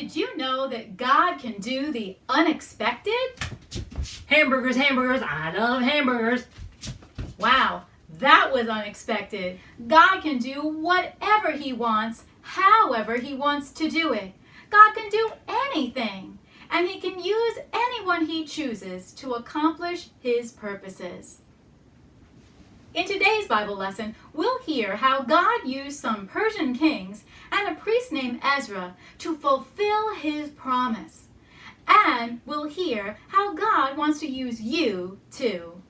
Did you know that God can do the unexpected? Hamburgers, hamburgers, I love hamburgers. Wow, that was unexpected. God can do whatever He wants, however He wants to do it. God can do anything, and He can use anyone He chooses to accomplish His purposes. In today's Bible lesson, we'll hear how God used some Persian kings and a priest named Ezra to fulfill His promise. And we'll hear how God wants to use you too.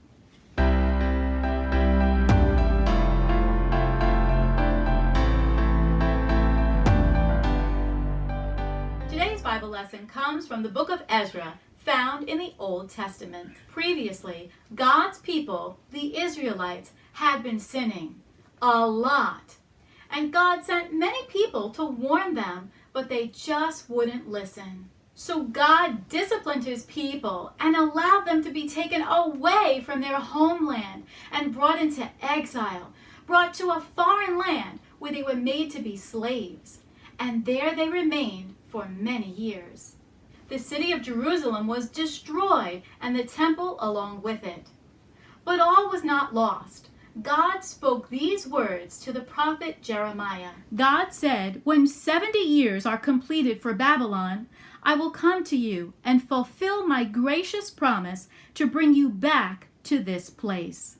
Today's Bible lesson comes from the book of Ezra, found in the Old Testament. Previously, God's people, the Israelites, had been sinning a lot. And God sent many people to warn them, but they just wouldn't listen. So God disciplined His people and allowed them to be taken away from their homeland and brought into exile, brought to a foreign land where they were made to be slaves. And there they remained for many years. The city of Jerusalem was destroyed and the temple along with it. But all was not lost. God spoke these words to the prophet Jeremiah. God said, "When 70 years are completed for Babylon, I will come to you and fulfill my gracious promise to bring you back to this place."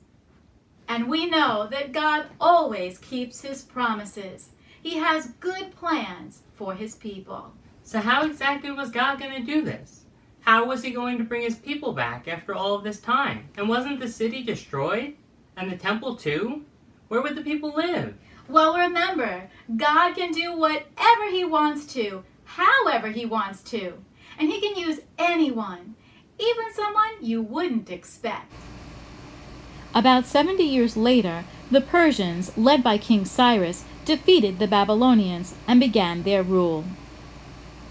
And we know that God always keeps His promises. He has good plans for His people. So how exactly was God going to do this? How was He going to bring His people back after all of this time? And wasn't the city destroyed? And the temple too? Where would the people live? Well, remember, God can do whatever He wants to, however He wants to. And He can use anyone, even someone you wouldn't expect. About 70 years later, the Persians, led by King Cyrus, defeated the Babylonians and began their rule.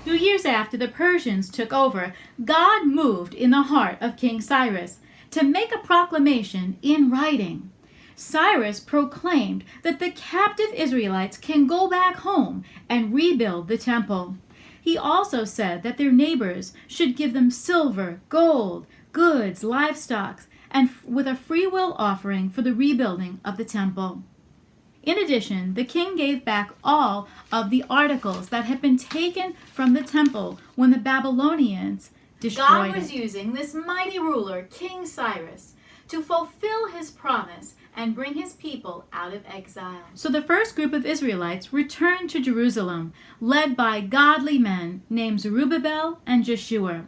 2 years after the Persians took over, God moved in the heart of King Cyrus to make a proclamation in writing. Cyrus proclaimed that the captive Israelites can go back home and rebuild the temple. He also said that their neighbors should give them silver, gold, goods, livestock, and with a free will offering for the rebuilding of the temple. In addition, the king gave back all of the articles that had been taken from the temple when the Babylonians destroyed it. God was using this mighty ruler, King Cyrus, to fulfill his promise and bring his people out of exile. So the first group of Israelites returned to Jerusalem, led by godly men named Zerubbabel and Joshua.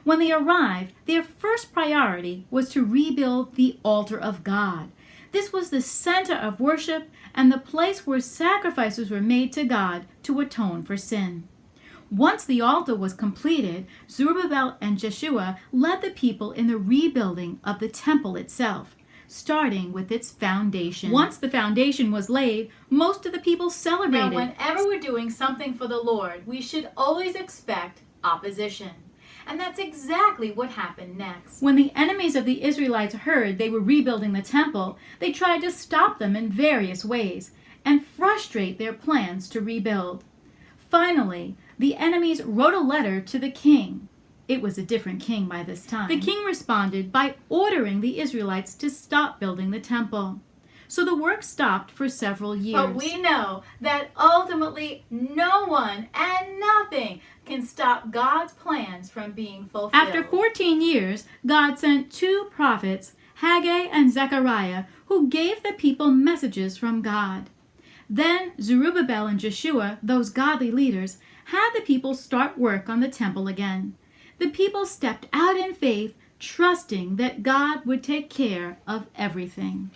When they arrived, their first priority was to rebuild the altar of God. This was the center of worship and the place where sacrifices were made to God to atone for sin. Once the altar was completed, Zerubbabel and Joshua led the people in the rebuilding of the temple itself, starting with its foundation. Once the foundation was laid, most of the people celebrated. Now, whenever we're doing something for the Lord, we should always expect opposition. And that's exactly what happened next. When the enemies of the Israelites heard they were rebuilding the temple, they tried to stop them in various ways and frustrate their plans to rebuild. Finally, the enemies wrote a letter to the king. It was a different king by this time. The king responded by ordering the Israelites to stop building the temple. So the work stopped for several years. But we know that ultimately no one and nothing can stop God's plans from being fulfilled. After 14 years, God sent 2 prophets, Haggai and Zechariah, who gave the people messages from God. Then Zerubbabel and Joshua, those godly leaders, had the people start work on the temple again. The people stepped out in faith, trusting that God would take care of everything.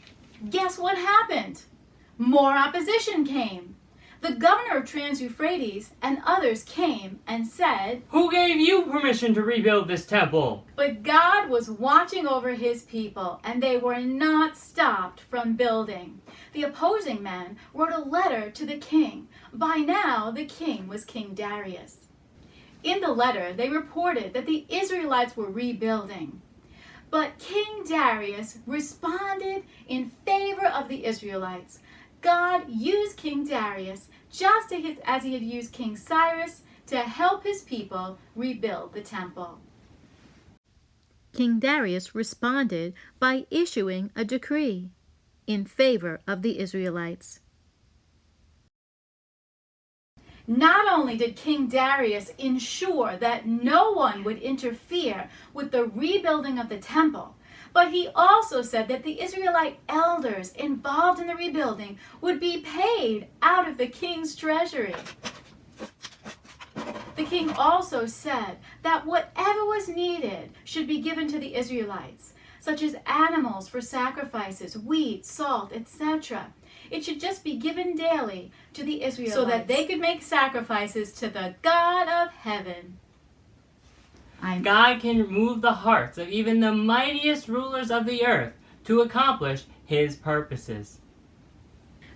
Guess what happened? More opposition came. The governor of Trans-Euphrates and others came and said, "Who gave you permission to rebuild this temple?" But God was watching over His people, and they were not stopped from building. The opposing men wrote a letter to the king. By now, the king was King Darius. In the letter, they reported that the Israelites were rebuilding. But King Darius responded in favor of the Israelites. God used King Darius just as He had used King Cyrus to help his people rebuild the temple. King Darius responded by issuing a decree in favor of the Israelites. Not only did King Darius ensure that no one would interfere with the rebuilding of the temple, but he also said that the Israelite elders involved in the rebuilding would be paid out of the king's treasury. The king also said that whatever was needed should be given to the Israelites, such as animals for sacrifices, wheat, salt, etc. It should just be given daily to the Israelites so that they could make sacrifices to the God of heaven. God can move the hearts of even the mightiest rulers of the earth to accomplish his purposes.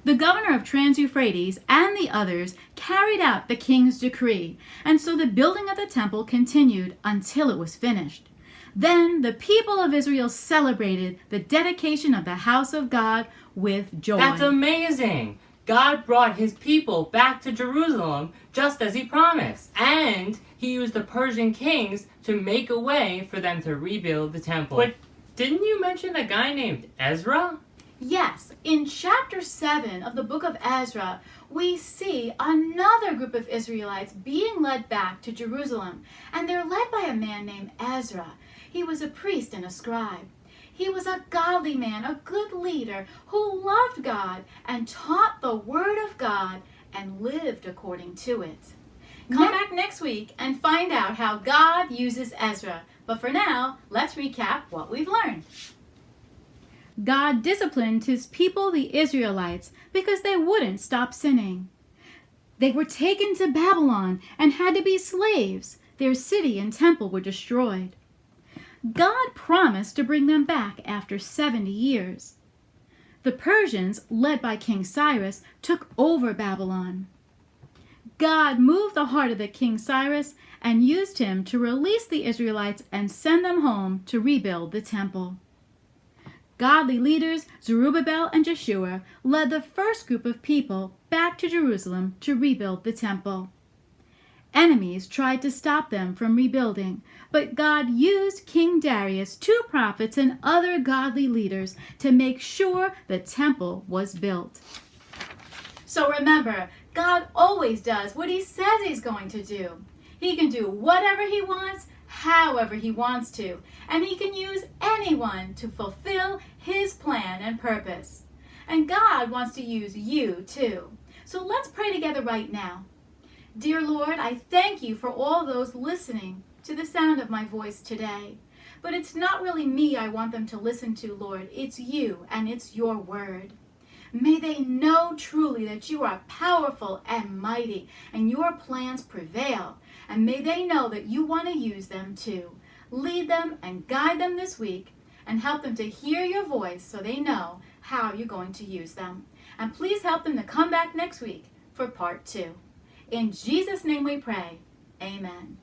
The governor of Trans-Euphrates and the others carried out the king's decree, and so the building of the temple continued until it was finished. Then the people of Israel celebrated the dedication of the house of God with joy. That's amazing! God brought his people back to Jerusalem just as he promised, and he used the Persian kings to make a way for them to rebuild the temple. But didn't you mention a guy named Ezra? Yes, in chapter 7 of the book of Ezra, we see another group of Israelites being led back to Jerusalem, and they're led by a man named Ezra. He was a priest and a scribe. He was a godly man, a good leader who loved God and taught the word of God and lived according to it. Come back next week and find out how God uses Ezra. But for now, let's recap what we've learned. God disciplined his people, the Israelites, because they wouldn't stop sinning. They were taken to Babylon and had to be slaves. Their city and temple were destroyed. God promised to bring them back after 70 years. The Persians, led by King Cyrus, took over Babylon. God moved the heart of the King Cyrus and used him to release the Israelites and send them home to rebuild the temple. Godly leaders, Zerubbabel and Joshua, led the first group of people back to Jerusalem to rebuild the temple. Enemies tried to stop them from rebuilding, but God used King Darius, 2 prophets, and other godly leaders to make sure the temple was built. So remember, God always does what he says he's going to do. He can do whatever he wants, however he wants to, and he can use anyone to fulfill his plan and purpose. And God wants to use you too. So let's pray together right now. Dear Lord, I thank you for all those listening to the sound of my voice today. But it's not really me I want them to listen to, Lord. It's you, and it's your word. May they know truly that you are powerful and mighty, and your plans prevail. And may they know that you want to use them too. Lead them and guide them this week, and help them to hear your voice so they know how you're going to use them. And please help them to come back next week for part 2. In Jesus' name we pray. Amen.